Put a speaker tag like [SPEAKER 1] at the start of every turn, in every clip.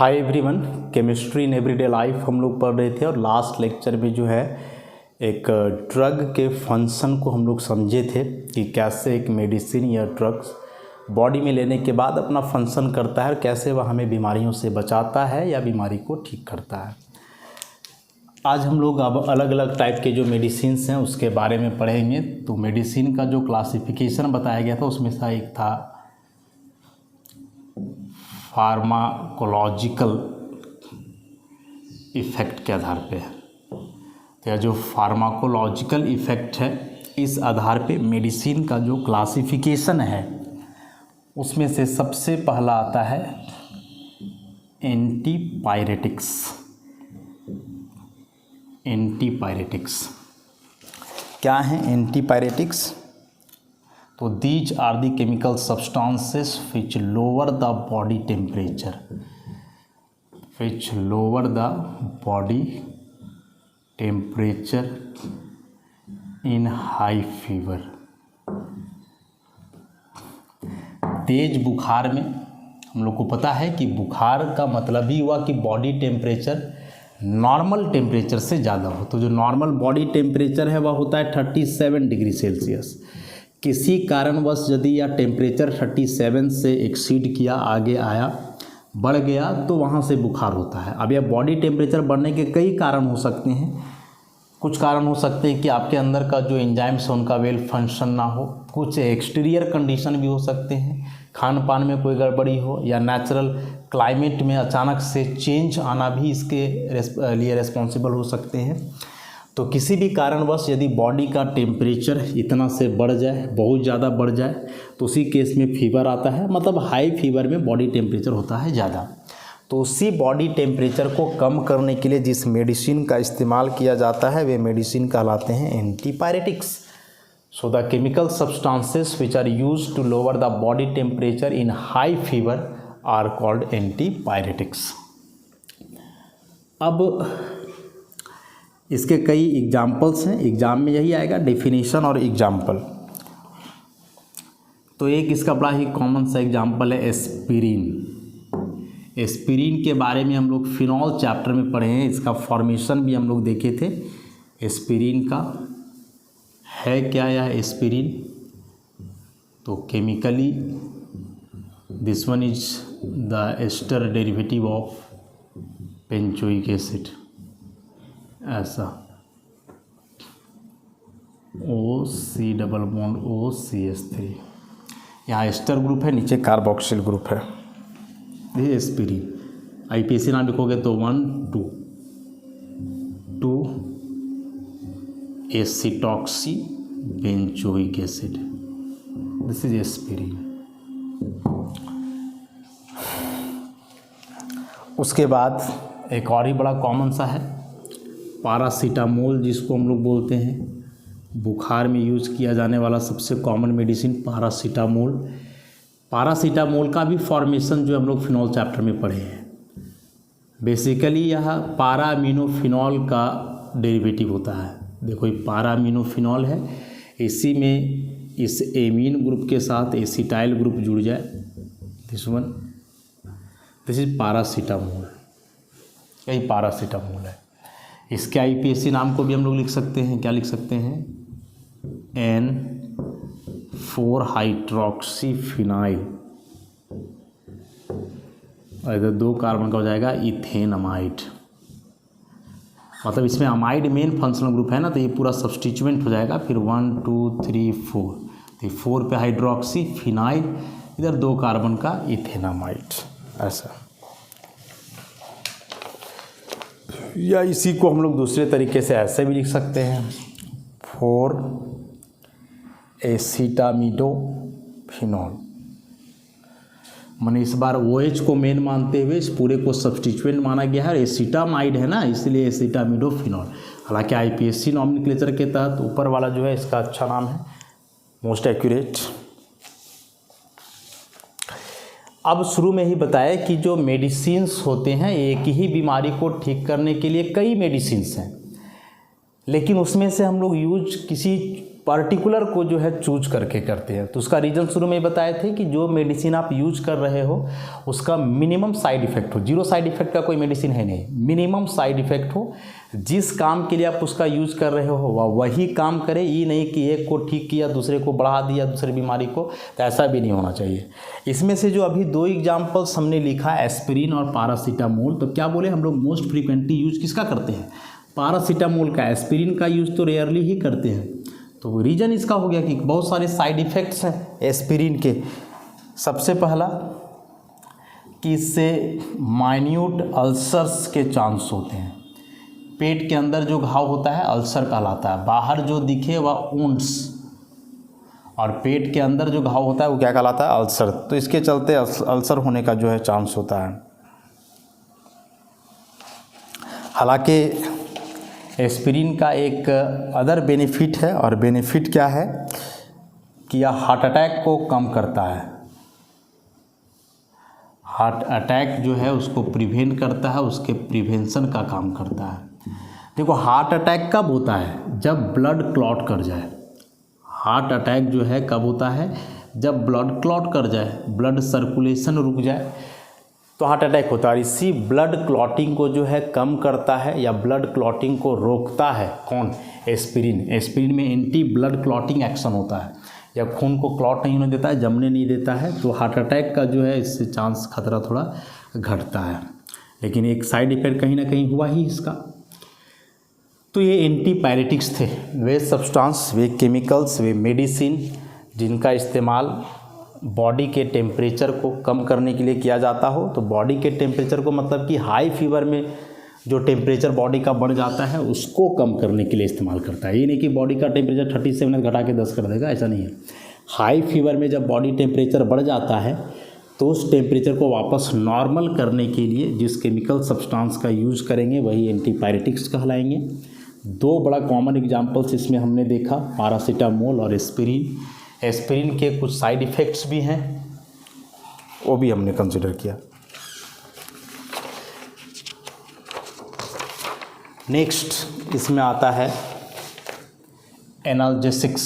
[SPEAKER 1] Hi everyone, chemistry in everyday life हम लोग पढ़ रहे थे और लास्ट लेक्चर में जो है एक ड्रग के फंक्शन को हम लोग समझे थे कि कैसे एक मेडिसिन या ड्रग्स बॉडी में लेने के बाद अपना फंक्शन करता है और कैसे वह हमें बीमारियों से बचाता है या बीमारी को ठीक करता है। आज हम लोग अब अलग अलग टाइप के जो मेडिसिन्स हैं उसके बारे में पढ़ेंगे। तो मेडिसिन का जो क्लासिफिकेशन बताया गया था उसमें से एक था फार्माकोलॉजिकल इफ़ेक्ट के आधार पे है। तो यह जो फार्माकोलॉजिकल इफ़ेक्ट है इस आधार पे मेडिसिन का जो क्लासिफिकेशन है उसमें से सबसे पहला आता है एंटीपायरेटिक्स। एंटीपायरेटिक्स क्या है? एंटीपायरेटिक्स तो these are the chemical substances which lower the body temperature, in high fever. तेज बुखार में हम लोग को पता है कि बुखार का मतलब ही हुआ कि बॉडी टेम्परेचर नॉर्मल टेम्परेचर से ज़्यादा हो। तो जो नॉर्मल बॉडी टेम्परेचर है वह होता है 37 डिग्री सेल्सियस। किसी कारणवश यदि यह टेम्परेचर 37 से एक्सीड किया, आगे आया, बढ़ गया तो वहाँ से बुखार होता है। अब यह बॉडी टेम्परेचर बढ़ने के कई कारण हो सकते हैं। कुछ कारण हो सकते हैं कि आपके अंदर का जो एंजाइम्स है उनका वेल फंक्शन ना हो। कुछ एक्सटीरियर कंडीशन भी हो सकते हैं, खान पान में कोई गड़बड़ी हो या नेचुरल क्लाइमेट में अचानक से चेंज आना भी इसके लिए रिस्पॉन्सिबल हो सकते हैं। तो किसी भी कारणवश यदि बॉडी का टेम्परेचर इतना से बढ़ जाए, बहुत ज़्यादा बढ़ जाए, तो उसी केस में फीवर आता है। मतलब हाई फीवर में बॉडी टेम्परेचर होता है ज़्यादा। तो उसी बॉडी टेम्परेचर को कम करने के लिए जिस मेडिसिन का इस्तेमाल किया जाता है वे मेडिसिन कहलाते हैं antipyretics. So the chemical substances which are used to lower the body temperature in high fever are called antipyretics. अब इसके कई एग्जाम्पल्स हैं, एग्जाम में यही आएगा, डेफिनेशन और एग्जाम्पल। तो एक इसका बड़ा ही कॉमन सा एग्जाम्पल है एस्पिरिन। एस्पिरिन के बारे में हम लोग फिनॉल चैप्टर में पढ़े हैं, इसका फॉर्मेशन भी हम लोग देखे थे। एस्पिरिन का है क्या यह एस्पिरिन? तो chemically this one is the ester derivative of benzoic acid. ऐसा OC⋯OCH3, यहाँ एस्टर ग्रुप है, नीचे कार्बोक्सिल ग्रुप है। ये एस्पिरिन IPAC नाम लिखोगे तो 1,2 acetoxy benzoic acid, this is aspirin. उसके बाद एक और ही बड़ा कॉमन सा है पैरासीटामोल, जिसको हम लोग बोलते हैं बुखार में यूज़ किया जाने वाला सबसे कॉमन मेडिसिन पैरासीटामोल। पैरासीटामोल का भी फॉर्मेशन जो हम लोग फिनॉल चैप्टर में पढ़े हैं। बेसिकली यह पैरामिनोफिनॉल का डेरिवेटिव होता है। देखो ये पैरामिनोफिनॉल है, इसी में इस एमीन ग्रुप के साथ एसिटाइल ग्रुप जुड़ जाए, दिस इज पैरासीटामोल। यही पैरासीटामोल है। इसके IPAC नाम को भी हम लोग लिख सकते हैं, क्या लिख सकते हैं? N4-हाइड्रोक्सीफिनाइल, और इधर 2 कार्बन का हो जाएगा इथेनमाइड। मतलब इसमें अमाइड मेन फंक्शनल ग्रुप है ना, तो ये पूरा सब्स्टिट्यूएंट हो जाएगा। फिर 1 2 3 4, तो 4 पे हाइड्रोक्सीफिनाइल, इधर 2 कार्बन का इथेनमाइड, ऐसा। या इसी को हम लोग दूसरे तरीके से ऐसे भी लिख सकते हैं 4-एसिटामिडोफिनॉल। मैंने इस बार OH को मेन मानते हुए इस पूरे को सब्स्टिट्यूएंट माना गया है। एसिटामाइड है ना, इसलिए एसिटामिडोफिनॉल। हालांकि IPAC नॉमेनक्लेचर के तहत ऊपर वाला जो है इसका अच्छा नाम है, मोस्ट एक्यूरेट। अब शुरू में ही बताया कि जो मेडिसिन्स होते हैं एक ही बीमारी को ठीक करने के लिए कई मेडिसिन्स हैं। लेकिन उसमें से हम लोग यूज किसी पर्टिकुलर को जो है चूज करके करते हैं। तो उसका रीज़न शुरू में बताए थे कि जो मेडिसिन आप यूज कर रहे हो उसका मिनिमम साइड इफ़ेक्ट हो। जीरो साइड इफ़ेक्ट का कोई मेडिसिन है नहीं, मिनिमम साइड इफ़ेक्ट हो। जिस काम के लिए आप उसका यूज कर रहे हो वह वही काम करे, ये नहीं कि एक को ठीक किया दूसरे को बढ़ा दिया दूसरी बीमारी को, तो ऐसा भी नहीं होना चाहिए। इसमें से जो अभी दो एग्जाम्पल्स हमने लिखा, एस्पिरिन और पैरासीटामोल, तो क्या बोले हम लोग मोस्ट फ्रीक्वेंटली यूज किसका करते हैं? पैरासीटामोल का। एस्पिरिन का यूज तो रेयरली ही करते हैं। तो रीज़न इसका हो गया कि बहुत सारे साइड इफ़ेक्ट्स हैं एस्पिरिन के। सबसे पहला कि इससे माइन्यूट अल्सर्स के चांस होते हैं। पेट के अंदर जो घाव होता है अल्सर कहलाता है, बाहर जो दिखे वह वुंड्स, और पेट के अंदर जो घाव होता है वो क्या कहलाता है? अल्सर। तो इसके चलते अल्सर होने का जो है चांस होता है। हालांकि एस्पिरिन का एक अदर बेनिफिट है, और बेनिफिट क्या है कि यह हार्ट अटैक को कम करता है। हार्ट अटैक जो है उसको प्रिवेंट करता है, उसके प्रिवेंशन का काम करता है। देखो हार्ट अटैक कब होता है? जब ब्लड क्लॉट कर जाए। हार्ट अटैक जो है कब होता है? जब ब्लड क्लॉट कर जाए, ब्लड सर्कुलेशन रुक जाए तो हार्ट अटैक होता है। इसी ब्लड क्लॉटिंग को जो है कम करता है या ब्लड क्लॉटिंग को रोकता है कौन? एस्पिरिन। एस्पिरिन में एंटी ब्लड क्लॉटिंग एक्शन होता है, या खून को क्लॉट नहीं होने देता है, जमने नहीं देता है, तो हार्ट अटैक का जो है इससे चांस खतरा थोड़ा घटता है। लेकिन एक साइड इफेक्ट कहीं ना कहीं हुआ ही इसका। तो ये एंटीपायरेटिक्स थे, वे सब्सटेंस, वे केमिकल्स, वे मेडिसिन जिनका इस्तेमाल बॉडी के टेम्परेचर को कम करने के लिए किया जाता हो। तो बॉडी के टेम्परेचर को मतलब कि हाई फीवर में जो टेम्परेचर बॉडी का बढ़ जाता है उसको कम करने के लिए इस्तेमाल करता है। ये नहीं कि बॉडी का टेम्परेचर 37 घटा के 10 कर देगा, ऐसा नहीं है। हाई फीवर में जब बॉडी टेम्परेचर बढ़ जाता है तो उस टेम्परेचर को वापस नॉर्मल करने के लिए जिस केमिकल सब्सटेंस का यूज़ करेंगे वही एंटीपायरेटिक्स कहलाएंगे। दो बड़ा कॉमन एग्जाम्पल्स इसमें हमने देखा, पैरासीटामोल और एस्पिरिन। एस्पिरिन के कुछ साइड इफ़ेक्ट्स भी हैं, वो भी हमने कंसिडर किया। नेक्स्ट इसमें आता है एनाल्जेसिक्स।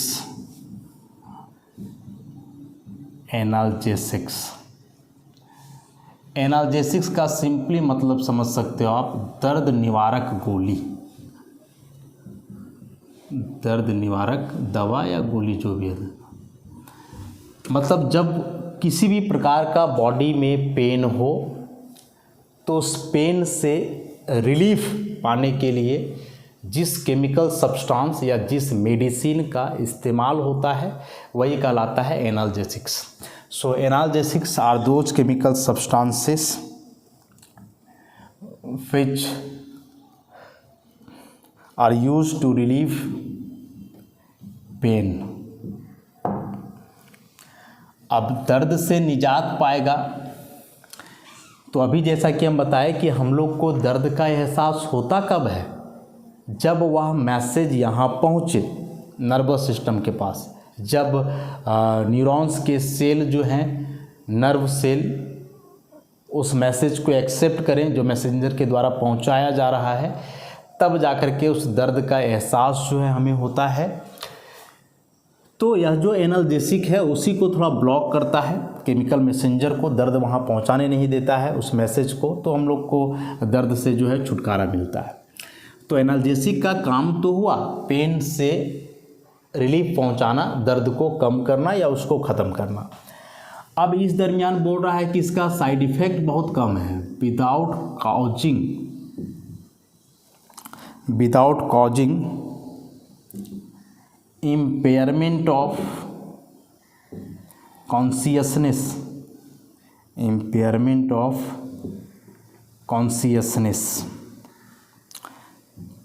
[SPEAKER 1] एनाल्जेसिक्स का सिंपली मतलब समझ सकते हो आप, दर्द निवारक गोली, दर्द निवारक दवा या गोली जो भी है। मतलब जब किसी भी प्रकार का बॉडी में पेन हो तो उस पेन से रिलीफ पाने के लिए जिस केमिकल सब्सटेंस या जिस मेडिसिन का इस्तेमाल होता है वही कहलाता है analgesics. So analgesics are those chemical substances which are used to relieve pain। अब दर्द से निजात पाएगा तो अभी जैसा कि हम बताएं कि हम लोग को दर्द का एहसास होता कब है? जब वह मैसेज यहाँ पहुँचे नर्वस सिस्टम के पास, जब न्यूरॉन्स के सेल जो हैं, नर्व सेल, उस मैसेज को एक्सेप्ट करें जो मैसेंजर के द्वारा पहुँचाया जा रहा है, तब जाकर के उस दर्द का एहसास जो है हमें होता है। तो यह जो एनाल्जेसिक है उसी को थोड़ा ब्लॉक करता है, केमिकल मैसेंजर को दर्द वहाँ पहुँचाने नहीं देता है उस मैसेज को, तो हम लोग को दर्द से जो है छुटकारा मिलता है। तो एनाल्जेसिक का काम तो हुआ पेन से रिलीफ पहुँचाना, दर्द को कम करना या उसको ख़त्म करना। अब इस दरमियान बोल रहा है कि इसका साइड इफ़ेक्ट बहुत कम है, without causing impairment of consciousness,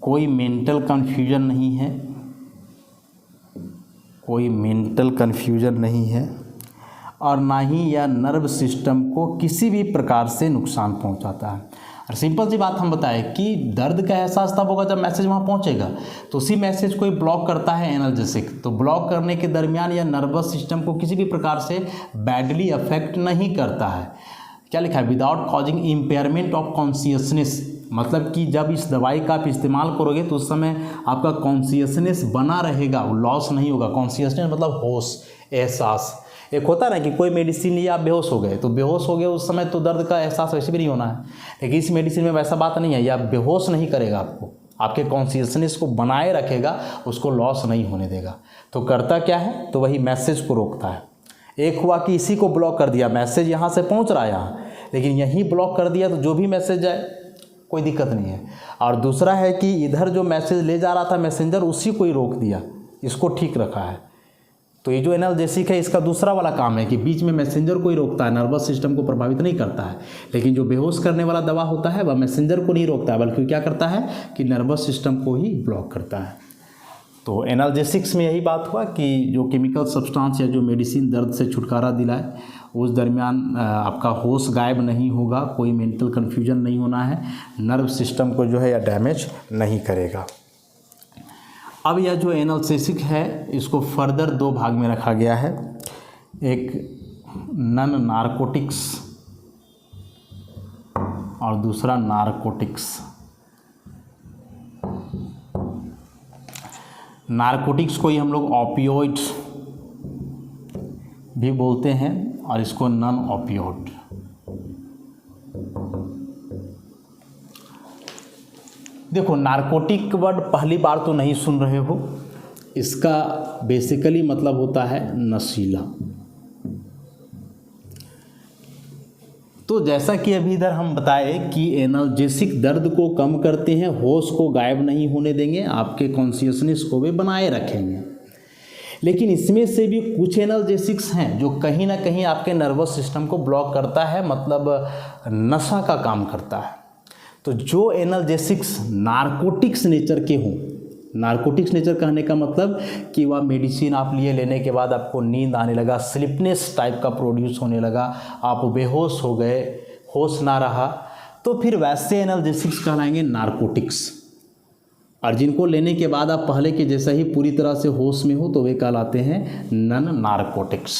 [SPEAKER 1] कोई मेंटल कन्फ्यूजन नहीं है, और ना ही यह नर्व सिस्टम को किसी भी प्रकार से नुकसान पहुंचाता है। और सिंपल सी बात हम बताएं कि दर्द का एहसास तब होगा जब मैसेज वहाँ पहुँचेगा, तो उसी मैसेज को ही ब्लॉक करता है एनाल्जेसिक। तो ब्लॉक करने के दरमियान यह नर्वस सिस्टम को किसी भी प्रकार से बैडली अफेक्ट नहीं करता है। क्या लिखा है? Without causing impairment of consciousness, मतलब कि जब इस दवाई का आप इस्तेमाल करोगे तो उस समय आपका कॉन्शियसनेस बना रहेगा, वो लॉस नहीं होगा। कॉन्शियसनेस मतलब होश, एहसास। एक होता है ना कि कोई मेडिसिन लिया आप बेहोश हो गए, तो बेहोश हो गए उस समय तो दर्द का एहसास वैसे भी नहीं होना है, लेकिन इस मेडिसिन में वैसा बात नहीं है। ये आप बेहोश नहीं करेगा, आपको आपके कॉन्शियसनेस को बनाए रखेगा, उसको लॉस नहीं होने देगा। तो करता क्या है, तो वही मैसेज को रोकता है। एक हुआ कि इसी को ब्लॉक कर दिया, मैसेज यहाँ से पहुँच रहा है यहाँ, लेकिन यहीं ब्लॉक कर दिया तो जो भी मैसेज जाए कोई दिक्कत नहीं है। और दूसरा है कि इधर जो मैसेज ले जा रहा था मैसेंजर, उसी को ही रोक दिया, इसको ठीक रखा है। तो ये जो एनाल्जेसिक है इसका दूसरा वाला काम है कि बीच में मैसेंजर को ही रोकता है, नर्वस सिस्टम को प्रभावित नहीं करता है। लेकिन जो बेहोश करने वाला दवा होता है वह मैसेंजर को नहीं रोकता है, बल्कि क्या करता है कि नर्वस सिस्टम को ही ब्लॉक करता है। तो एनाल्जेसिक्स में यही बात हुआ कि जो केमिकल सब्सटेंस या जो मेडिसिन दर्द से छुटकारा दिलाए, उस दरमियान आपका होश गायब नहीं होगा, कोई मेंटल कन्फ्यूजन नहीं होना है, नर्व सिस्टम को जो है या डैमेज नहीं करेगा। अब यह जो एनाल्जेसिक है इसको फर्दर दो भाग में रखा गया है, एक नन नारकोटिक्स और दूसरा नारकोटिक्स। नारकोटिक्स को ही हम लोग ऑपियोइड्स भी बोलते हैं और इसको नन ऑपियोइड। देखो, नारकोटिक वर्ड पहली बार तो नहीं सुन रहे हो, इसका बेसिकली मतलब होता है नशीला। तो जैसा कि अभी इधर हम बताए कि एनाल्जेसिक दर्द को कम करते हैं, होश को गायब नहीं होने देंगे, आपके कॉन्शियसनेस को भी बनाए रखेंगे। लेकिन इसमें से भी कुछ एनाल्जेसिक्स हैं जो कहीं ना कहीं आपके नर्वस सिस्टम को ब्लॉक करता है, मतलब नशा का काम करता है। तो जो एनाल्जेसिक्स नारकोटिक्स नेचर के हों, नारकोटिक्स नेचर कहने का मतलब कि वह मेडिसिन आप लिए, लेने के बाद आपको नींद आने लगा, स्लीपनेस टाइप का प्रोड्यूस होने लगा, आप बेहोश हो गए, होश ना रहा, तो फिर वैसे एनाल्जेसिक्स कहलाएंगे नारकोटिक्स। और जिनको लेने के बाद आप पहले के जैसा ही पूरी तरह से होश में हो तो वे कहलाते हैं नन नारकोटिक्स।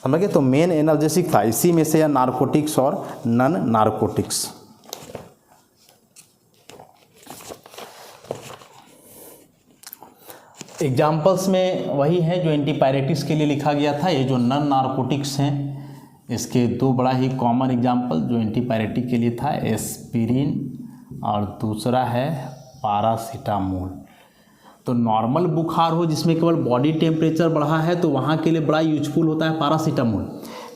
[SPEAKER 1] समझ गए? तो मेन एनाल्जेसिक था, इसी में से या नारकोटिक्स और नन नारकोटिक्स। एग्जाम्पल्स में वही है जो एंटीपायरेटिक्स के लिए लिखा गया था। ये जो नन नारकोटिक्स हैं इसके दो बड़ा ही कॉमन एग्जाम्पल जो एंटीपायरेटिक के लिए था, एस्पिरिन और दूसरा है पैरासीटामोल। तो नॉर्मल बुखार हो जिसमें केवल बॉडी टेम्परेचर बढ़ा है तो वहाँ के लिए बड़ा यूजफुल होता है पैरासीटामोल।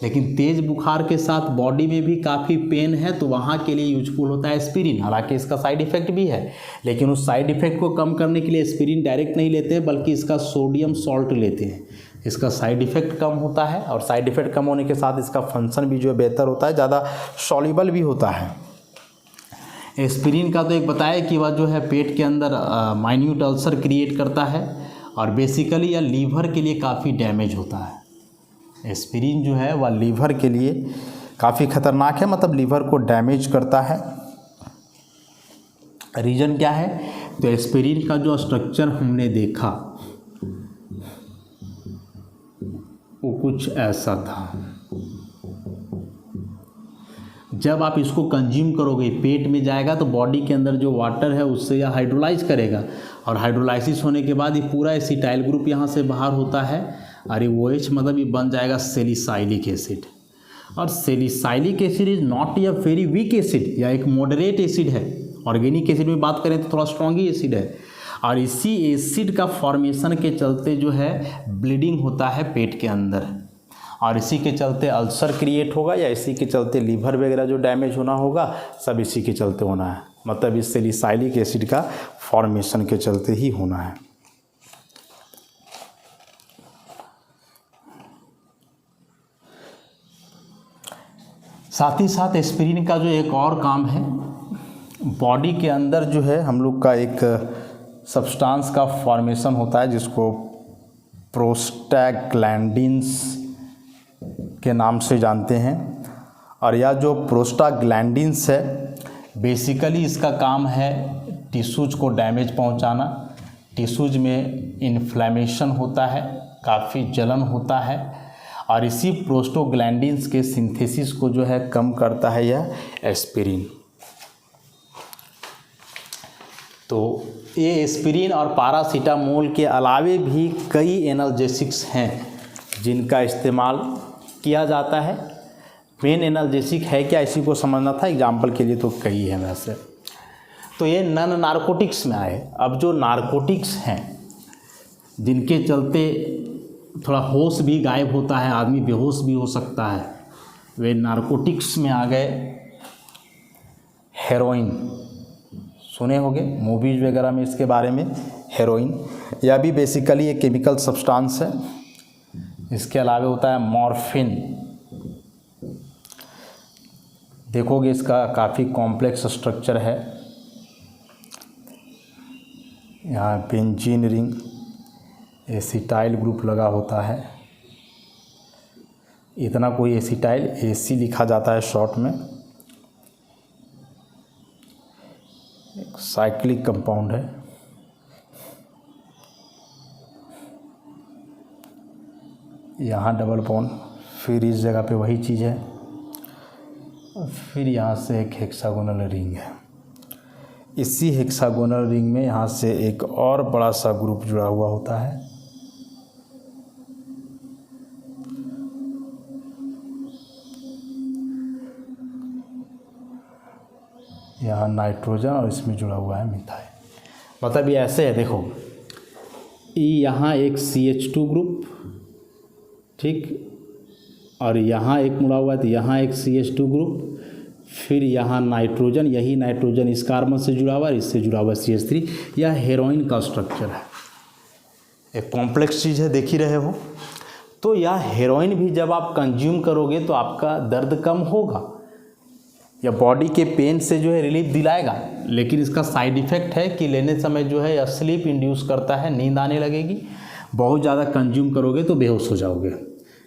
[SPEAKER 1] लेकिन तेज़ बुखार के साथ बॉडी में भी काफ़ी पेन है तो वहाँ के लिए यूजफुल होता है एस्पिरिन। हालांकि इसका साइड इफ़ेक्ट भी है, लेकिन उस साइड इफ़ेक्ट को कम करने के लिए एस्पिरिन डायरेक्ट नहीं लेते बल्कि इसका सोडियम सॉल्ट लेते हैं। इसका साइड इफ़ेक्ट कम होता है और साइड इफ़ेक्ट कम होने के साथ इसका फंक्शन भी जो बेहतर होता है, ज़्यादा सॉल्युबल भी होता है। एस्पिरिन का तो एक बताया कि वह जो है पेट के अंदर माइन्यूट अल्सर क्रिएट करता है और बेसिकली यह लीवर के लिए काफ़ी डैमेज होता है। एस्पिरिन जो है वह लीवर के लिए काफ़ी ख़तरनाक है, मतलब लीवर को डैमेज करता है। रीज़न क्या है? तो एस्पिरिन का जो स्ट्रक्चर हमने देखा वो कुछ ऐसा था। जब आप इसको कंज्यूम करोगे पेट में जाएगा तो बॉडी के अंदर जो वाटर है उससे यह हाइड्रोलाइज करेगा और हाइड्रोलाइसिस होने के बाद ये पूरा एसिटाइल ग्रुप यहाँ से बाहर होता है और ये OH मतलब ये बन जाएगा सैलिसाइलिक एसिड। और salicylic acid is not a very weak acid, या एक मॉडरेट एसिड है। ऑर्गेनिक एसिड में बात करें तो थोड़ा स्ट्रॉन्ग ही एसिड है और इसी एसिड का फॉर्मेशन के चलते जो है ब्लीडिंग होता है पेट के अंदर और इसी के चलते अल्सर क्रिएट होगा या इसी के चलते लीवर वगैरह जो डैमेज होना होगा सब इसी के चलते होना है, मतलब इस सैलिसाइलिक एसिड का फॉर्मेशन के चलते ही होना है। साथ ही साथ एस्पिरिन का जो एक और काम है, बॉडी के अंदर जो है हम लोग का एक सब्सटेंस का फॉर्मेशन होता है जिसको प्रोस्टाग्लैंडिन्स के नाम से जानते हैं। और यह जो प्रोस्टाग्लैंडिन्स है बेसिकली इसका काम है टिश्यूज को डैमेज पहुंचाना। टिश्यूज में इन्फ्लेमेशन होता है, काफ़ी जलन होता है और इसी प्रोस्टाग्लैंडिन्स के सिंथेसिस को जो है कम करता है यह एस्पिरिन। तो ये एस्पिरिन और पैरासीटामोल के अलावे भी कई एनाल्जेसिक्स हैं जिनका इस्तेमाल किया जाता है। मेन एनाल्जेसिक है क्या, इसी को समझना था। एग्जाम्पल के लिए तो कई है वैसे। तो ये नन नारकोटिक्स में आए। अब जो नारकोटिक्स हैं जिनके चलते थोड़ा होश भी गायब होता है, आदमी बेहोश भी हो सकता है, वे नारकोटिक्स में आ गए। हेरोइन सुने होंगे मूवीज वगैरह में इसके बारे में। हेरोइन यह भी बेसिकली एक केमिकल सब्सटेंस है। इसके अलावा होता है मॉर्फिन। देखोगे इसका काफ़ी कॉम्प्लेक्स स्ट्रक्चर है। यहाँ बेंजीन रिंग, एसिटाइल ग्रुप लगा होता है। इतना कोई एसिटाइल, एसी लिखा जाता है शॉर्ट में। एक साइक्लिक कंपाउंड है। यहाँ डबल बॉन्ड, फिर इस जगह पे वही चीज़ है, और फिर यहाँ से एक हेक्सागोनल रिंग है। इसी हेक्सागोनल रिंग में यहाँ से एक और बड़ा सा ग्रुप जुड़ा हुआ होता है। यहाँ नाइट्रोजन और इसमें जुड़ा हुआ है मिथाइल। मतलब ये ऐसे है, देखो यहाँ एक CH2 ग्रुप, ठीक, और यहाँ एक मुड़ा हुआ है, तो यहाँ एक CH2 ग्रुप, फिर यहाँ नाइट्रोजन, यही नाइट्रोजन इस कार्बन से जुड़ा हुआ है, इससे जुड़ा हुआ CH3। यह हेरोइन का स्ट्रक्चर है। एक कॉम्प्लेक्स चीज़ है, देख ही रहे हो। तो यह हेरोइन भी जब आप कंज्यूम करोगे तो आपका दर्द कम होगा या बॉडी के पेन से जो है रिलीफ दिलाएगा, लेकिन इसका साइड इफ़ेक्ट है कि लेने समय जो है स्लीप इंड्यूस करता है, नींद आने लगेगी। बहुत ज़्यादा कंज्यूम करोगे तो बेहोश हो जाओगे।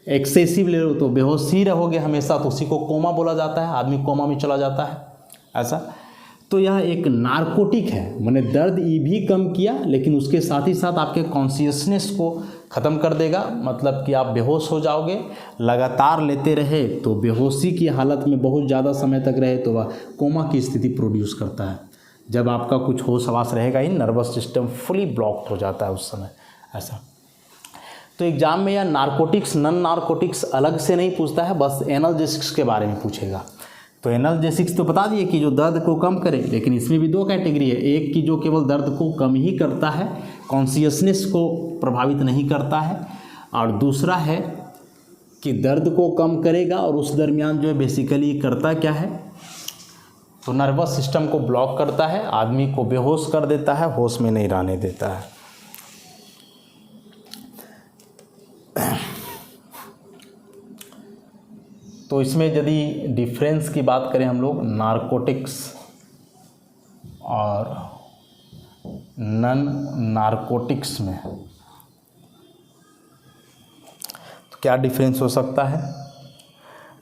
[SPEAKER 1] एक्सेसिव ले लो तो बेहोश ही रहोगे हमेशा, तो उसी को कोमा बोला जाता है। आदमी कोमा में चला जाता है ऐसा। तो यह एक नारकोटिक है, मैंने दर्द ये भी कम किया, लेकिन उसके साथ ही साथ आपके कॉन्शियसनेस को ख़त्म कर देगा। मतलब कि आप बेहोश हो जाओगे। लगातार लेते रहे तो बेहोशी की हालत में बहुत ज़्यादा समय तक रहे तो वह कोमा की स्थिति प्रोड्यूस करता है। जब आपका कुछ होश हवास रहेगा ही, नर्वस सिस्टम फुली ब्लॉक हो जाता है उस समय ऐसा। तो एग्जाम में यह नारकोटिक्स नन नारकोटिक्स अलग से नहीं पूछता है, बस एनाल्जेसिक्स के बारे में पूछेगा। तो एनाल्जेसिक्स तो बता दिए कि जो दर्द को कम करे, लेकिन इसमें भी दो कैटेगरी है। एक की जो केवल दर्द को कम ही करता है, कॉन्शियसनेस को प्रभावित नहीं करता है, और दूसरा है कि दर्द को कम करेगा और उस दरमियान जो है बेसिकली करता क्या है, तो नर्वस सिस्टम को ब्लॉक करता है, आदमी को बेहोश कर देता है, होश में नहीं रहने देता है। तो इसमें यदि डिफरेंस की बात करें हम लोग नारकोटिक्स और नन नारकोटिक्स में, तो क्या डिफरेंस हो सकता है।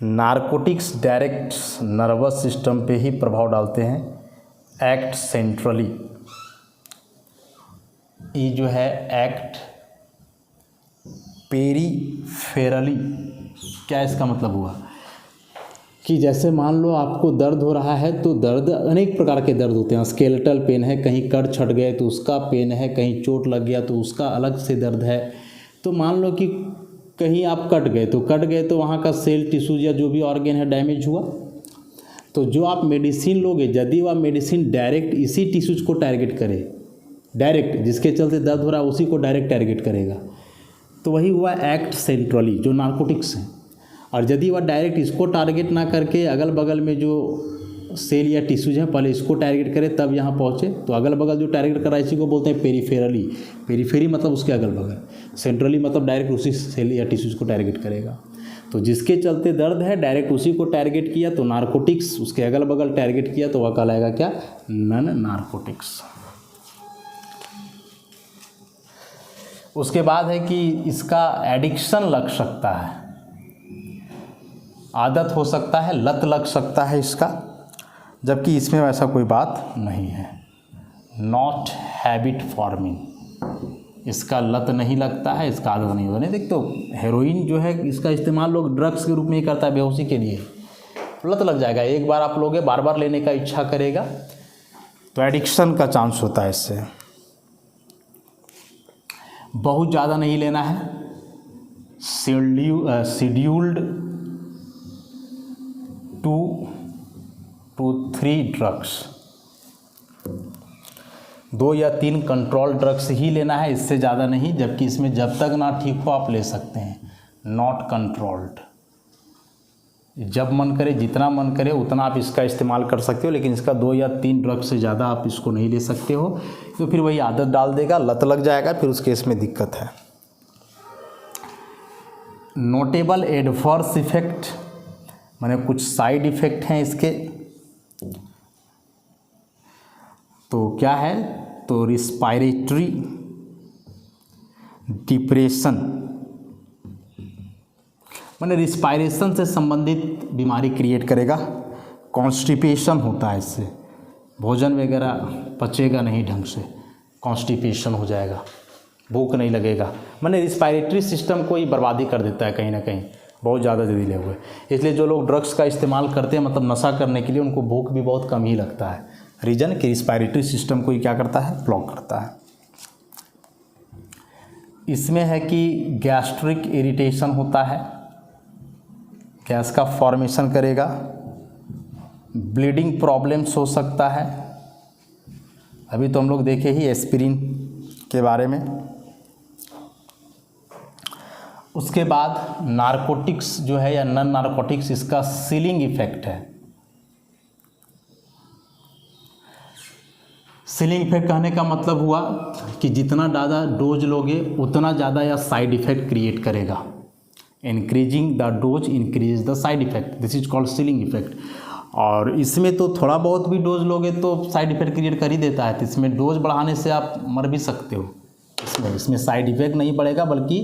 [SPEAKER 1] नारकोटिक्स डायरेक्ट नर्वस सिस्टम पे ही प्रभाव डालते हैं, एक्ट सेंट्रली। ये जो है एक्ट पेरीफेरली। क्या इसका मतलब हुआ कि जैसे मान लो आपको दर्द हो रहा है, तो दर्द अनेक प्रकार के दर्द होते हैं। स्केलेटल पेन है, कहीं कड़ छट गए तो उसका पेन है, कहीं चोट लग गया तो उसका अलग से दर्द है। तो मान लो कि कहीं आप कट गए तो वहाँ का सेल टिश्यूज या जो भी ऑर्गेन है डैमेज हुआ, तो जो आप मेडिसिन लोगे, यदि वह मेडिसिन डायरेक्ट इसी टिश्यूज को टारगेट करे, डायरेक्ट जिसके चलते दर्द हो रहा है उसी को डायरेक्ट टारगेट करेगा, तो वही हुआ एक्ट सेंट्रली जो नारकोटिक्स है। और यदि वह डायरेक्ट इसको टारगेट ना करके अगल बगल में जो सेल या टिश्यूज हैं पहले इसको टारगेट करे तब यहाँ पहुँचे, तो अगल बगल जो टारगेट कर रहा है इसी को बोलते हैं पेरीफेरली। पेरीफेरी मतलब उसके अगल बगल, सेंट्रली मतलब डायरेक्ट उसी सेल या टिश्यूज को टारगेट करेगा। तो जिसके चलते दर्द है डायरेक्ट उसी को टारगेट किया तो नारकोटिक्स, उसके अगल बगल टारगेट किया तो वह कहलाएगा क्या, नन नारकोटिक्स। उसके बाद है कि इसका एडिक्शन लग सकता है, आदत हो सकता है, लत लग सकता है इसका, जबकि इसमें वैसा कोई बात नहीं है। नॉट हैबिट फॉर्मिंग, इसका लत नहीं लगता है, इसका आदत नहीं होता। नहीं देखते हो हेरोइन जो है इसका इस्तेमाल लोग ड्रग्स के रूप में ही करता है बेहोशी के लिए। लत लग जाएगा, एक बार आप लोगे बार बार लेने का इच्छा करेगा, तो एडिक्शन का चांस होता है इससे। बहुत ज़्यादा नहीं लेना है, शेड्यूल्ड 2 to 3 ड्रग्स, 2 या 3 कंट्रोल ड्रग्स ही लेना है, इससे ज़्यादा नहीं। जबकि इसमें जब तक ना ठीक हो आप ले सकते हैं, नॉट कंट्रोल्ड। जब मन करे, जितना मन करे उतना आप इसका इस्तेमाल कर सकते हो, लेकिन इसका 2 या 3 ड्रग से ज़्यादा आप इसको नहीं ले सकते हो, तो फिर वही आदत डाल देगा, लत लग जाएगा, फिर उस केस में दिक्कत है। नोटेबल एडवर्स इफेक्ट, माने कुछ साइड इफ़ेक्ट हैं इसके, तो क्या है, तो रिस्पायरेटरी डिप्रेशन, माने रिस्पायरेशन से संबंधित बीमारी क्रिएट करेगा। कॉन्स्टिपेशन होता है इससे, भोजन वगैरह पचेगा नहीं ढंग से, कॉन्स्टिपेशन हो जाएगा, भूख नहीं लगेगा, माने रिस्पायरेटरी सिस्टम को ही बर्बादी कर देता है कहीं ना कहीं, बहुत ज़्यादा दे दिले हुए। इसलिए जो लोग ड्रग्स का इस्तेमाल करते हैं, मतलब नशा करने के लिए, उनको भूख भी बहुत कम ही लगता है। रीज़न कि रिस्पायरेटरी सिस्टम को ही क्या करता है, ब्लॉक करता है। इसमें है कि गैस्ट्रिक इरिटेशन होता है, गैस का फॉर्मेशन करेगा, ब्लीडिंग प्रॉब्लम्स हो सकता है। अभी तो हम लोग देखे ही एस्पिरिन के बारे में। उसके बाद नारकोटिक्स जो है या नॉन नारकोटिक्स, इसका सीलिंग इफेक्ट है। सीलिंग इफेक्ट कहने का मतलब हुआ कि जितना ज़्यादा डोज लोगे उतना ज़्यादा यह साइड इफेक्ट क्रिएट करेगा। Increasing the dose increase the side effect, this is called ceiling effect. और इसमें तो थोड़ा बहुत भी डोज लोगे तो साइड इफेक्ट क्रिएट कर ही देता है, तो इसमें डोज बढ़ाने से आप मर भी सकते हो। इसमें साइड इफेक्ट नहीं बढ़ेगा, बल्कि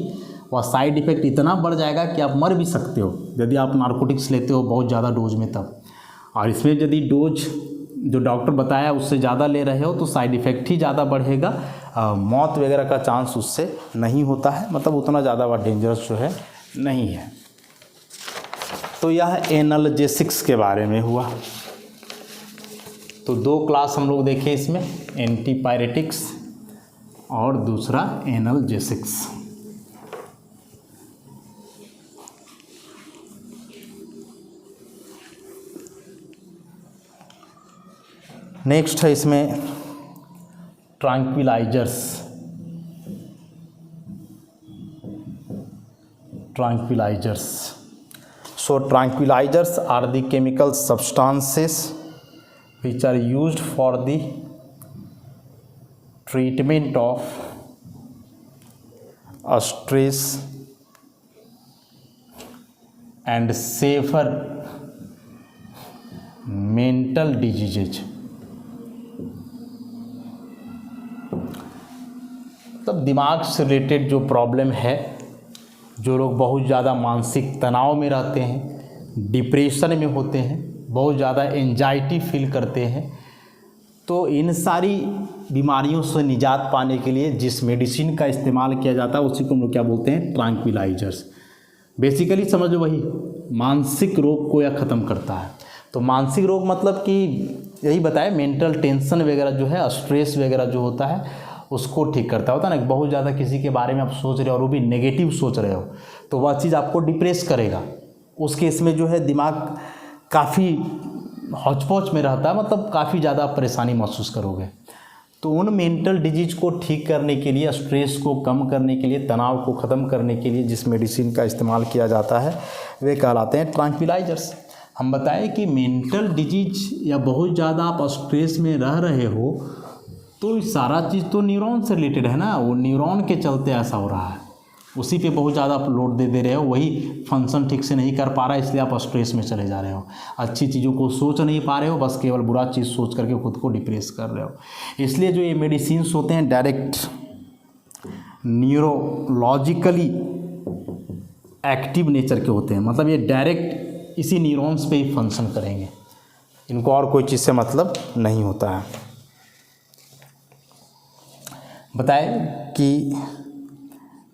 [SPEAKER 1] वह साइड इफेक्ट इतना बढ़ जाएगा कि आप मर भी सकते हो यदि आप नारकोटिक्स लेते हो बहुत ज़्यादा डोज में तब। और इसमें यदि डोज जो डॉक्टर बताया उससे ज़्यादा ले रहे हो तो साइड इफ़ेक्ट ही ज़्यादा बढ़ेगा, मौत वगैरह का चांस उससे नहीं होता है, मतलब उतना ज़्यादा वह डेंजरस जो है नहीं है। तो यह एनाल्जेसिक्स के बारे में हुआ। तो 2 क्लास हम लोग देखे इसमें, एंटीपायरेटिक्स और दूसरा एनाल्जेसिक्स। नेक्स्ट है इसमें tranquillisers. So tranquilizers are the chemical substances which are used for the treatment of stress and severe mental diseases। तब दिमाग से रिलेटेड जो प्रॉब्लम है, जो लोग बहुत ज़्यादा मानसिक तनाव में रहते हैं, डिप्रेशन में होते हैं, बहुत ज़्यादा एंजाइटी फील करते हैं, तो इन सारी बीमारियों से निजात पाने के लिए जिस मेडिसिन का इस्तेमाल किया जाता है उसी को हम लोग क्या बोलते हैं, ट्रैंक्विलाइजर्स। बेसिकली समझ लो वही मानसिक रोग को यह ख़त्म करता है। तो मानसिक रोग मतलब कि यही बताया, मेंटल टेंशन वगैरह जो है, स्ट्रेस वगैरह जो होता है उसको ठीक करता होता है ना। बहुत ज़्यादा किसी के बारे में आप सोच रहे हो और वो भी नेगेटिव सोच रहे हो तो वह चीज़ आपको डिप्रेस करेगा। उस केस में जो है दिमाग काफ़ी हौच-पौच में रहता है, मतलब काफ़ी ज़्यादा परेशानी महसूस करोगे। तो उन मेंटल डिजीज को ठीक करने के लिए, स्ट्रेस को कम करने के लिए, तनाव को ख़त्म करने के लिए जिस मेडिसिन का इस्तेमाल किया जाता है वे कहलाते हैं ट्रैंक्विलाइजर्स। हम बताएं कि मेंटल डिजीज या बहुत ज़्यादा आप स्ट्रेस में रह रहे हो तो सारा चीज़ तो न्यूरॉन से रिलेटेड है ना, वो न्यूरॉन के चलते ऐसा हो रहा है, उसी पे बहुत ज़्यादा आप लोड दे रहे हो, वही फंक्शन ठीक से नहीं कर पा रहा है, इसलिए आप स्ट्रेस में चले जा रहे हो। अच्छी चीज़ों को सोच नहीं पा रहे हो, बस केवल बुरा चीज़ सोच करके खुद को डिप्रेस कर रहे हो। इसलिए जो ये मेडिसिन्स होते हैं डायरेक्ट न्यूरोलॉजिकली एक्टिव नेचर के होते हैं, मतलब ये डायरेक्ट इसी न्यूरॉन्स पे ही फंक्शन करेंगे, इनको और कोई चीज़ से मतलब नहीं होता है। बताए कि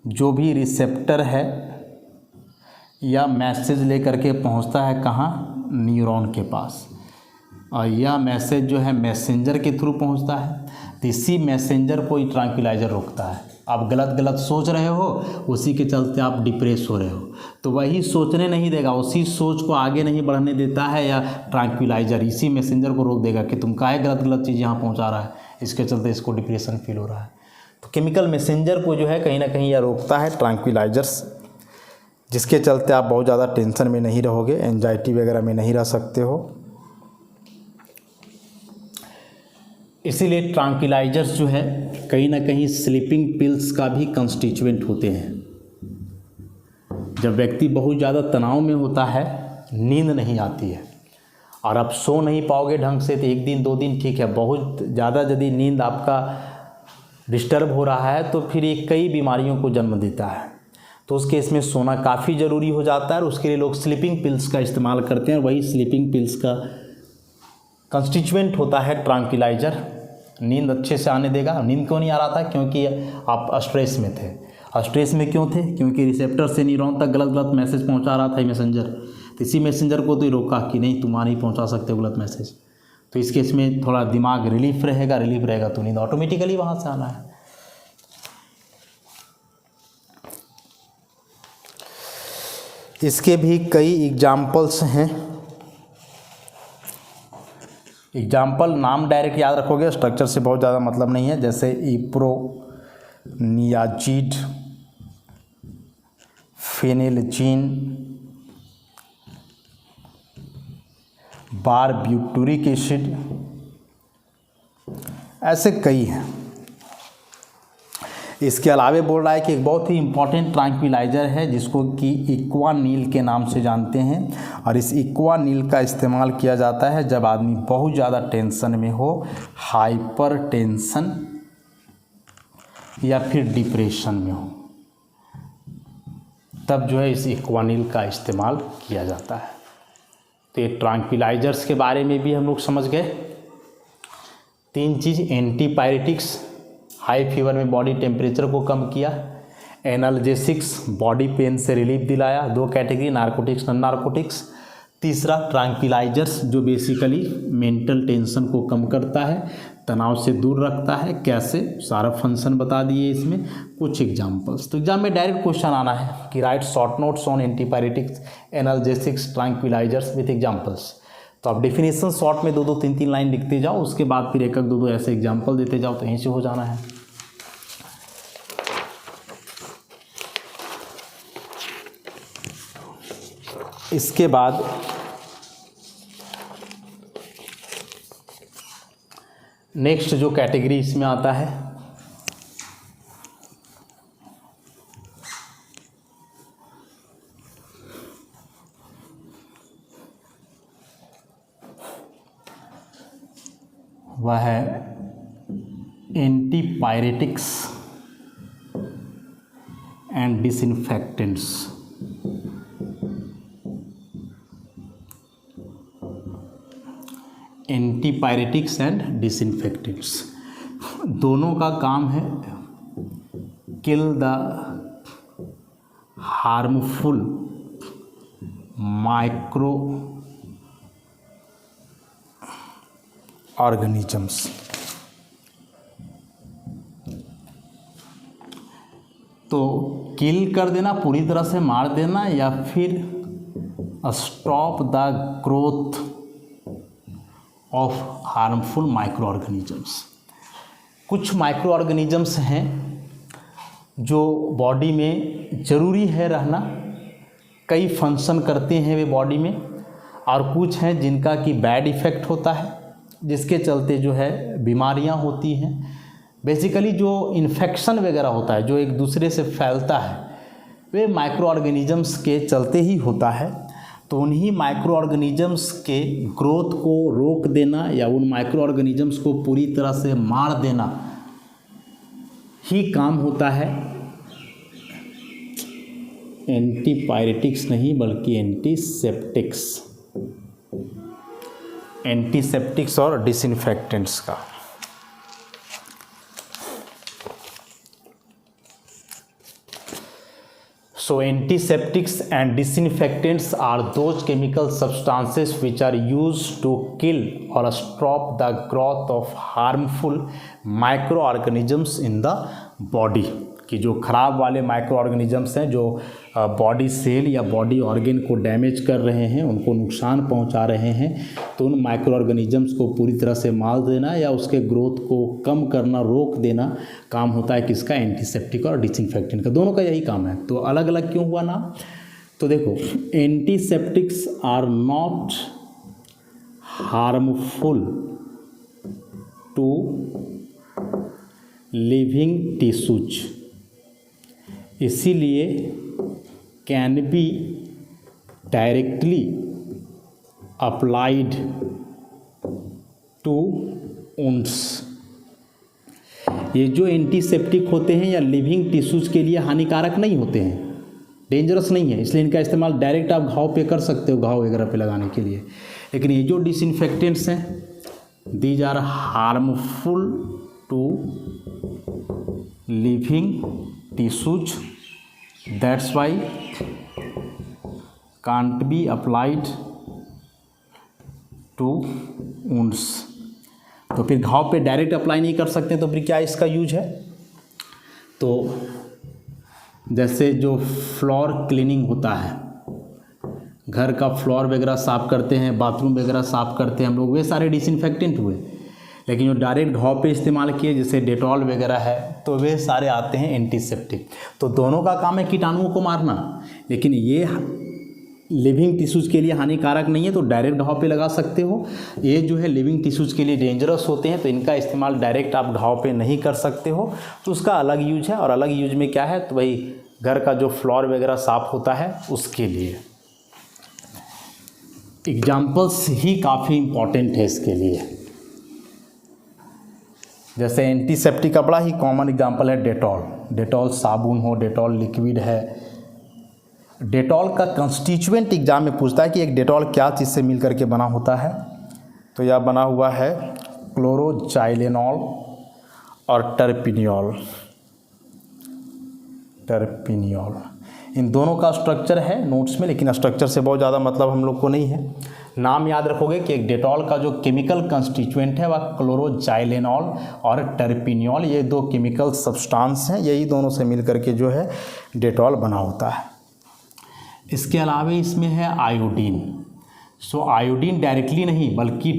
[SPEAKER 1] जो भी रिसेप्टर है या मैसेज लेकर के पहुंचता है कहाँ, न्यूरॉन के पास, और यह मैसेज जो है मैसेंजर के थ्रू पहुंचता है, तो इसी मैसेंजर को ही ट्रैंक्विलाइजर रोकता है। आप गलत गलत सोच रहे हो, उसी के चलते आप डिप्रेस हो रहे हो, तो वही सोचने नहीं देगा, उसी सोच को आगे नहीं बढ़ने देता है, या ट्रैंक्विलाइजर इसी मैसेंजर को रोक देगा कि तुम काहे गलत गलत चीज़ यहाँ पहुँचा रहा है, इसके चलते इसको डिप्रेशन फील हो रहा है। तो केमिकल मैसेंजर को जो है कहीं ना कहीं यह रोकता है ट्रैंक्विलाइजर्स, जिसके चलते आप बहुत ज़्यादा टेंशन में नहीं रहोगे, एंजाइटी वगैरह में नहीं रह सकते हो। इसीलिए ट्रैंक्विलाइजर्स जो है कहीं ना कहीं स्लीपिंग पिल्स का भी कंस्टिट्यूएंट होते हैं। जब व्यक्ति बहुत ज़्यादा तनाव में होता है, नींद नहीं आती है और आप सो नहीं पाओगे ढंग से, तो 1 दिन 2 दिन ठीक है, बहुत ज़्यादा यदि नींद आपका डिस्टर्ब हो रहा है तो फिर ये कई बीमारियों को जन्म देता है। तो उस केस में सोना काफ़ी ज़रूरी हो जाता है और उसके लिए लोग स्लीपिंग पिल्स का इस्तेमाल करते हैं। वही स्लीपिंग पिल्स का कंस्टिट्यूएंट होता है ट्रैंक्विलाइजर। नींद अच्छे से आने देगा। नींद क्यों नहीं आ रहा था? क्योंकि आप स्ट्रेस में थे। स्ट्रेस में क्यों थे? क्योंकि रिसेप्टर से न्यूरॉन तक गलत गलत मैसेज पहुंचा रहा था ये मैसेंजर। तो इसी मैसेंजर को तो रोका कि नहीं, तुम नहीं पहुंचा सकते गलत मैसेज। तो इस केस में थोड़ा दिमाग रिलीफ रहेगा तो नींद ऑटोमेटिकली वहाँ से आना है। इसके भी कई एग्जाम्पल्स हैं। एग्जाम्पल नाम डायरेक्ट याद रखोगे, स्ट्रक्चर से बहुत ज़्यादा मतलब नहीं है। जैसे इप्रोनियाजिड, फेनिलजीन, बारब्यूटूरिक एसिड, ऐसे कई हैं। इसके अलावे बोल रहा है कि एक बहुत ही इम्पॉर्टेंट ट्रैंक्विलाइजर है जिसको कि इक्वानील के नाम से जानते हैं, और इस इक्वानील का इस्तेमाल किया जाता है जब आदमी बहुत ज़्यादा टेंशन में हो, हाइपर टेंशन या फिर डिप्रेशन में हो, तब जो है इस इक्वानील का इस्तेमाल किया जाता है। तो ये ट्रैंक्विलाइजर्स के बारे में भी हम लोग समझ गए। 3 चीज़: एंटीपायरेटिक्स, हाई फीवर में बॉडी टेम्परेचर को कम किया; एनाल्जेसिक्स, बॉडी पेन से रिलीफ दिलाया। 2 कैटेगरी, नारकोटिक्स, नॉन नारकोटिक्स। तीसरा ट्रैंक्विलाइजर्स जो बेसिकली मेंटल टेंशन को कम करता है, तनाव से दूर रखता है। कैसे? सारा फंक्शन बता दिए इसमें, कुछ एग्जांपल्स। तो एग्जाम में डायरेक्ट क्वेश्चन आना है कि right short notes on antipyretics, analgesics, tranquillisers with examples. तो आप डेफिनेशन शॉर्ट में 2-2, 3-3 लाइन लिखते जाओ, उसके बाद फिर 1-1, 2-2 ऐसे एग्जांपल देते जाओ, तो यहीं से हो जाना है। इसके बाद नेक्स्ट जो कैटेगरी इसमें आता है, वह है antipyretics and disinfectants. Antipyretics and disinfectants दोनों का काम है kill the harmful micro organisms. तो किल कर देना, पूरी तरह से मार देना, या फिर stop the growth of harmful micro organisms. कुछ माइक्रो ऑर्गेनिजम्स हैं जो बॉडी में ज़रूरी है रहना, कई फंक्शन करते हैं वे बॉडी में, और कुछ हैं जिनका कि बैड इफ़ेक्ट होता है, जिसके चलते जो है बीमारियां होती हैं। बेसिकली जो इन्फेक्शन वगैरह होता है, जो एक दूसरे से फैलता है, वे माइक्रो ऑर्गेनिजम्स के चलते ही होता है। तो उन्हीं माइक्रो ऑर्गेनिजम्स के ग्रोथ को रोक देना या उन माइक्रो ऑर्गेनिजम्स को पूरी तरह से मार देना ही काम होता है एंटीपायरेटिक्स नहीं बल्कि एंटीसेप्टिक्स, एंटीसेप्टिक्स और डिसइंफेक्टेंट्स का। So antiseptics and disinfectants are those chemical substances which are used to kill or stop the growth of harmful microorganisms in the body। कि जो खराब वाले माइक्रो ऑर्गेनिजम्स हैं जो बॉडी सेल या बॉडी ऑर्गन को डैमेज कर रहे हैं, उनको नुकसान पहुंचा रहे हैं, तो उन माइक्रो ऑर्गेनिजम्स को पूरी तरह से मार देना या उसके ग्रोथ को कम करना, रोक देना काम होता है किसका, एंटीसेप्टिक और डिसइंफेक्टेंट का। दोनों का यही काम है। तो अलग अलग क्यों हुआ ना, तो देखो antiseptics are not harmful to living tissues, इसीलिए can be directly applied to wounds. ये जो एंटीसेप्टिक होते हैं या लिविंग टिश्यूज के लिए हानिकारक नहीं होते हैं, डेंजरस नहीं है, इसलिए इनका इस्तेमाल डायरेक्ट आप घाव पे कर सकते हो, घाव वगैरह पे लगाने के लिए। लेकिन ये जो डिसइंफेक्टेंट्स हैं, these are harmful to living tissues, that's why can't be applied to wounds। तो फिर घाव पे डायरेक्ट अप्लाई नहीं कर सकते, तो फिर क्या इसका यूज है, तो जैसे जो फ्लोर क्लीनिंग होता है, घर का फ्लोर वगैरह साफ़ करते हैं, बाथरूम वगैरह साफ़ करते हैं हम लोग, वे सारे डिसइंफेक्टेंट हुए। लेकिन जो डायरेक्ट घाव पे इस्तेमाल किए जैसे डेटॉल वगैरह है, तो वे सारे आते हैं एंटीसेप्टिक। तो दोनों का काम है कीटाणुओं को मारना, लेकिन ये लिविंग टिश्यूज़ के लिए हानिकारक नहीं है, तो डायरेक्ट घाव पे लगा सकते हो। ये जो है लिविंग टिश्यूज़ के लिए डेंजरस होते हैं, तो इनका इस्तेमाल डायरेक्ट आप घाव पे नहीं कर सकते हो, तो उसका अलग यूज है। और अलग यूज में क्या है, तो भाई घर का जो फ्लोर वगैरह साफ़ होता है उसके लिए। एग्जाम्पल्स ही काफ़ी इम्पॉर्टेंट है इसके लिए। जैसे एंटीसेप्टिक का बड़ा ही कॉमन एग्जांपल है डेटॉल। डेटॉल साबुन हो, डेटॉल लिक्विड है। डेटॉल का कंस्टिट्यूएंट एग्जाम में पूछता है कि एक डेटॉल क्या चीज़ से मिल करके बना होता है, तो यह बना हुआ है क्लोरोजाइलेनॉल और टर्पिनियोल। इन दोनों का स्ट्रक्चर है नोट्स में, लेकिन स्ट्रक्चर से बहुत ज़्यादा मतलब हम लोग को नहीं है। नाम याद रखोगे कि एक डेटॉल का जो केमिकल कंस्टिट्यूएंट है वह क्लोरोजाइलेनॉल और टर्पिनियोल, ये दो केमिकल सब्सटेंस हैं, यही दोनों से मिल करके जो है डेटॉल बना होता है। इसके अलावा इसमें है आयोडीन। सो आयोडीन डायरेक्टली नहीं बल्कि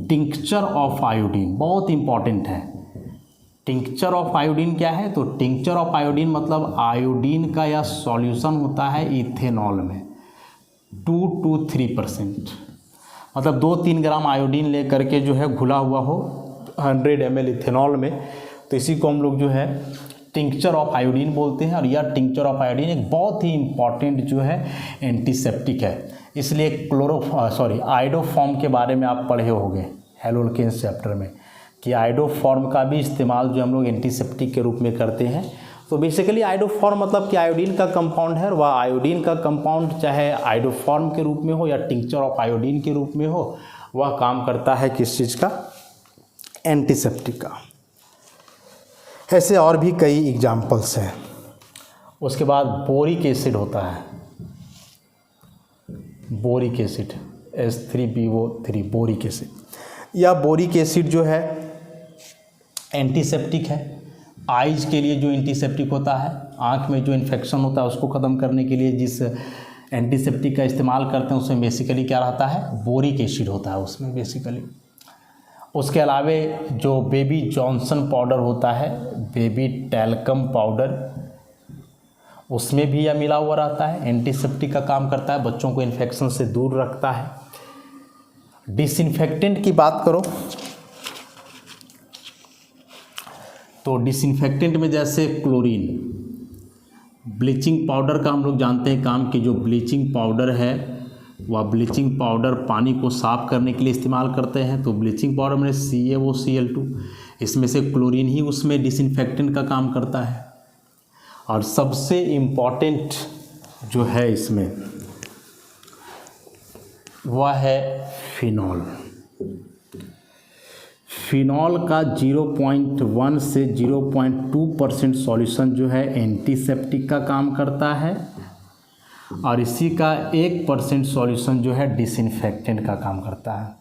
[SPEAKER 1] टिंक्चर ऑफ आयोडीन, बहुत इंपॉर्टेंट है। टिंक्चर ऑफ आयोडीन क्या है, तो टिंक्चर ऑफ आयोडीन मतलब आयोडीन का यह सॉल्यूशन होता है इथेनॉल में 2 to 3%, मतलब 2-3 ग्राम आयोडीन ले करके जो है घुला हुआ हो 100 ml इथेनॉल में, तो इसी को हम लोग जो है टिंक्चर ऑफ आयोडीन बोलते हैं। और यह टिंक्चर ऑफ आयोडीन एक बहुत ही इम्पॉर्टेंट जो है एंटीसेप्टिक है। इसलिए आयोडोफॉर्म के बारे में आप पढ़े होंगे हेलोल्केन्स चैप्टर में, कि आयोडोफॉर्म का भी इस्तेमाल जो हम लोग एंटीसेप्टिक के रूप में करते हैं। तो बेसिकली आयोडोफॉर्म मतलब कि आयोडीन का कंपाउंड है, और वह आयोडीन का कंपाउंड चाहे आयोडोफॉर्म के रूप में हो या टिंक्चर ऑफ आयोडीन के रूप में हो, वह काम करता है किस चीज़ का, एंटीसेप्टिक का। ऐसे और भी कई एग्जाम्पल्स हैं। उसके बाद बोरिक एसिड होता है, boric acid H3BO3 boric acid. यह बोरिक एसिड जो है एंटीसेप्टिक है। आइज के लिए जो एंटीसेप्टिक होता है, आँख में जो इन्फेक्शन होता है उसको ख़त्म करने के लिए जिस एंटीसेप्टिक का इस्तेमाल करते हैं उसमें बेसिकली क्या रहता है, बोरिक एसिड होता है उसमें बेसिकली। उसके अलावे जो बेबी जॉनसन पाउडर होता है, बेबी टैल्कम पाउडर, उसमें भी यह मिला हुआ रहता है, एंटीसेप्टिक का काम करता है, बच्चों को इन्फेक्शन से दूर रखता है। डिसइंफेक्टेंट की बात करो तो डिसइंफेक्टेंट में जैसे क्लोरीन, ब्लीचिंग पाउडर का हम लोग जानते हैं काम, कि जो ब्लीचिंग पाउडर है वह ब्लीचिंग पाउडर पानी को साफ़ करने के लिए इस्तेमाल करते हैं। तो ब्लीचिंग पाउडर में CaOCl2, इसमें से क्लोरीन ही उसमें डिसइंफेक्टेंट का काम करता है। और सबसे इम्पॉर्टेंट जो है इसमें वह है फिनॉल। फिनॉल का 0.1 से 0.2% सॉल्यूशन जो है एंटीसेप्टिक का काम करता है, और इसी का 1% सॉल्यूशन जो है डिसइंफेक्टेंट का काम करता है।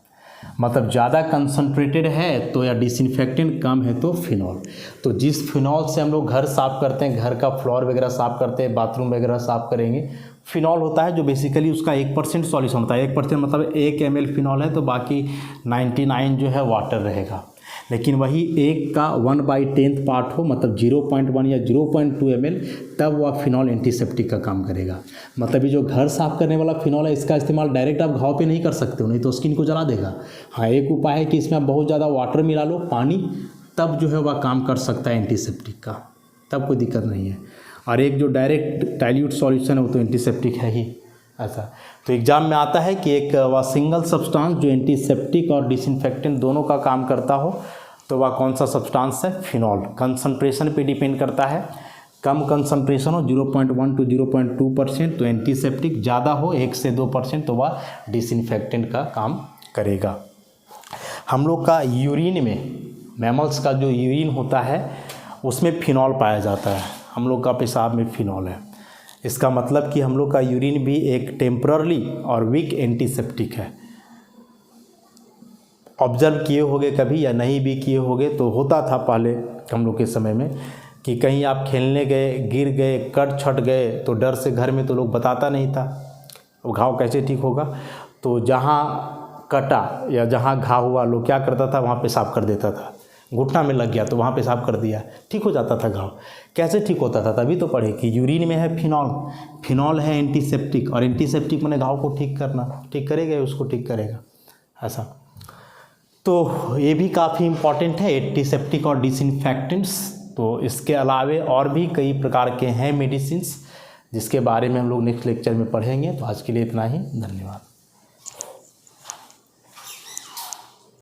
[SPEAKER 1] मतलब ज़्यादा कंसनट्रेटेड है तो, या डिसइंफेक्टेंट कम है तो फिनॉल। तो जिस फिनॉल से हम लोग घर साफ़ करते हैं, घर का फ्लोर वगैरह साफ़ करते हैं, बाथरूम वगैरह साफ़ करेंगे, फिनॉल होता है जो बेसिकली उसका 1% सॉल्यूशन होता है। 1% मतलब 1 ml फिनॉल है तो बाकी 99 जो है वाटर रहेगा। लेकिन वही 1 का 1/10 पार्ट हो, मतलब 0.1 या 0.2 ml, तब वह फिनॉल एंटीसेप्टिक का काम करेगा। मतलब ये जो घर साफ़ करने वाला फिनॉल है, इसका इस्तेमाल डायरेक्ट आप घाव पे नहीं कर सकते हो, नहीं तो स्किन को जला देगा। हाँ, एक उपाय है कि इसमें आप बहुत ज़्यादा वाटर मिला लो, पानी, तब जो है वह काम कर सकता है एंटीसेप्टिक का, तब कोई दिक्कत नहीं है। और एक जो डायरेक्ट डाइल्यूट सॉल्यूशन है वो तो एंटीसेप्टिक है ही। ऐसा तो एग्जाम में आता है कि एक वह सिंगल सब्सटेंस जो एंटीसेप्टिक और डिसइंफेक्टेंट दोनों का काम करता हो, तो वह कौन सा सब्सटेंस है? फिनॉल। कंसंट्रेशन पे डिपेंड करता है, कम कंसंट्रेशन हो 0.1 to 0.2% तो एंटीसेप्टिक, ज़्यादा हो 1 से 2% तो वह डिसइंफेक्टेंट का काम करेगा। हम लोग का यूरिन में, मैमल्स का जो यूरिन होता है उसमें फिनॉल पाया जाता है। हम लोग का पेशाब में फिनॉल है। इसका मतलब कि हम लोग का यूरिन भी एक टेम्पररी और वीक एंटीसेप्टिक है। ऑब्जर्व किए होंगे कभी या नहीं भी किए होंगे तो होता था पहले हम लोग के समय में कि कहीं आप खेलने गए, गिर गए, कट छट गए तो डर से घर में तो लोग बताता नहीं था, वो घाव कैसे ठीक होगा। तो जहाँ कटा या जहाँ घाव हुआ, लोग क्या करता था, वहाँ पेशाब कर देता था। घुटना में लग गया तो वहाँ पेशाब कर दिया, ठीक हो जाता था घाव। कैसे ठीक होता था? तभी तो पढ़े कि यूरिन में है फिनॉल, फिनॉल है एंटीसेप्टिक, और एंटीसेप्टिक मैंने घाव को ठीक करना, ठीक करेगा उसको ठीक करेगा। ऐसा तो ये भी काफ़ी इम्पॉर्टेंट है, एंटीसेप्टिक और डिसइंफेक्टेंट्स। तो इसके अलावे और भी कई प्रकार के हैं मेडिसिन्स, जिसके बारे में हम लोग नेक्स्ट लेक्चर में पढ़ेंगे। तो आज के लिए इतना ही, धन्यवाद।